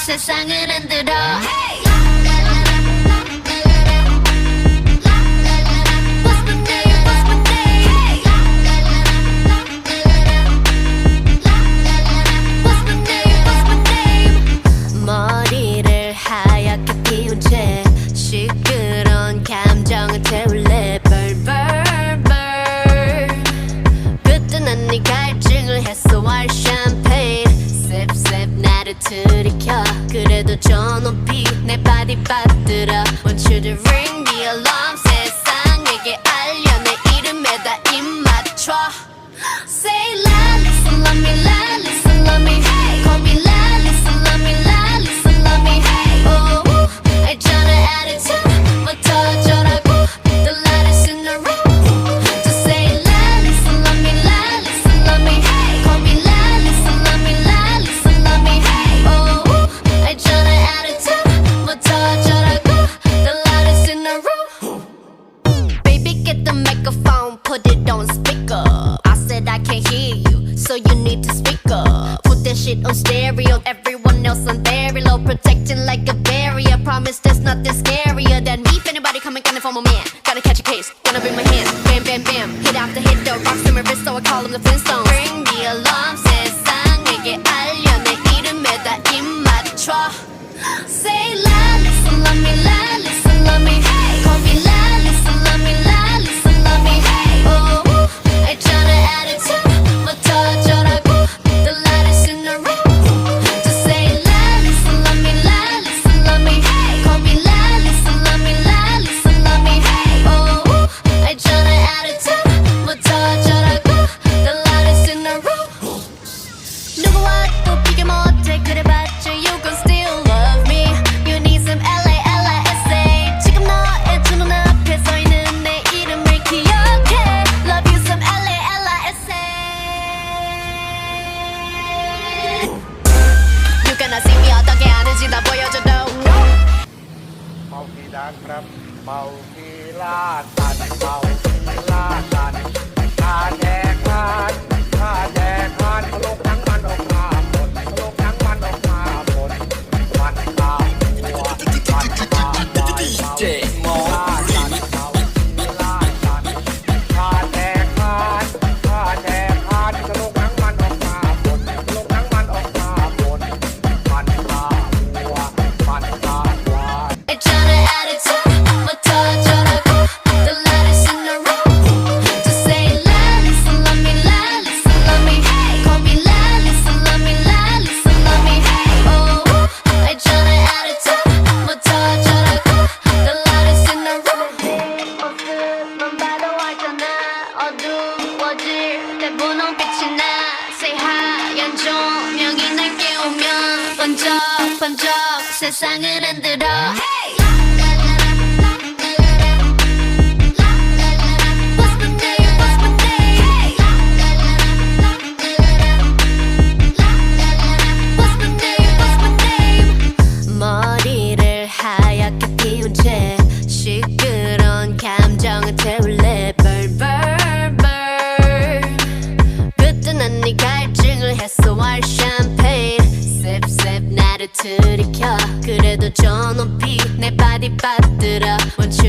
세상을 흔들어 hey! What's my name? What's my name? Hey! What's my name? What's my name? 머리를 하얗게 피운 채 시끄러운 감정을 태울래 burn burn burn 그때 난 네 갈증을 해소할 샴페인 sip sip 나를 들이켜 그래도 저 높이 내 바디 받들어 Want you to ring the alarm 세상에게 알려 내 이름에다 입 맞춰 Say la listen love me la listen love me hey Call me la listen love me la listen love me hey Oh 알잖아 attitude부터 어쩌라고 The loudest in the room Just say la listen love me la listen love me hey Call me la listen love me la listen love me hey Oh 알잖아 attitude부터 어쩌라고 The loudest in the room Baby get the microphone put it on speaker I said I can't hear you so you need to speak up Put that shit on stereo everyone else on very low protecting like a barrier Promise there's nothing scarier than me if anybody coming gunning for my man Gotta catch a case gonna bring my hand bam bam bam hit after hit the rocks in my wrist so I call them the Flintstones Ring the alarm 세상에게 알려 내 이름에다 입 맞춰 Say la listen love me la listen love me hey Call me la listen love me la listen love me hey Oh 알잖아 attitude부터 어쩌라고 The loudest in the room Just say la listen love me la listen love me hey Call me la listen love me la listen love me hey Oh 알잖아 attitude부터 어쩌라고 The loudest in the room 누구와 또 비교 못해 그래봤자 you gon' still love me You need some LA LISA 지금 너의 두 눈앞에 서있는 내 이름을 기억해 Love you some LA LISA You gonna see me 어떻게 하는지 다 보여줘도 เมากีดานครับเมากีลาดตันเมากีลาดตันข้าแดกข้าแดกข้าทะลุทั้งมันออกมาหมดทะลุทั้งมันออกมาหมดมันข้าวหัวมันข้าวควายเมากีลาดตันเมากีลาดตันข้าแดกข้าแดกข้าทะลุทั้งมันออกมาหมดทะลุทั้งมันออกมาหมดมันข้าวหัวมันข้าวควาย 알잖아 attitude부터 어쩌라고 The loudest in the room Just say la listen love me la listen love me hey Call me la listen love me la listen love me hey Oh 알잖아 attitude부터 어쩌라고 The loudest in the room 모습만 봐도 알잖아 어두워질 때 분홍빛이 나 Say 하얀 조명이 날 깨우면 번쩍번쩍 세상을 흔들어 hey! What's my name? What's my name? Hey! What's my name? What's my name? 머리를 하얗게 피운 채 시끄러운 감정을 태울래 burn burn burn 그때 난 네 갈증을 해소할 샴페인 sip sip 나를 들이켜 그래도 저 높이 내 바디 받들어 Want you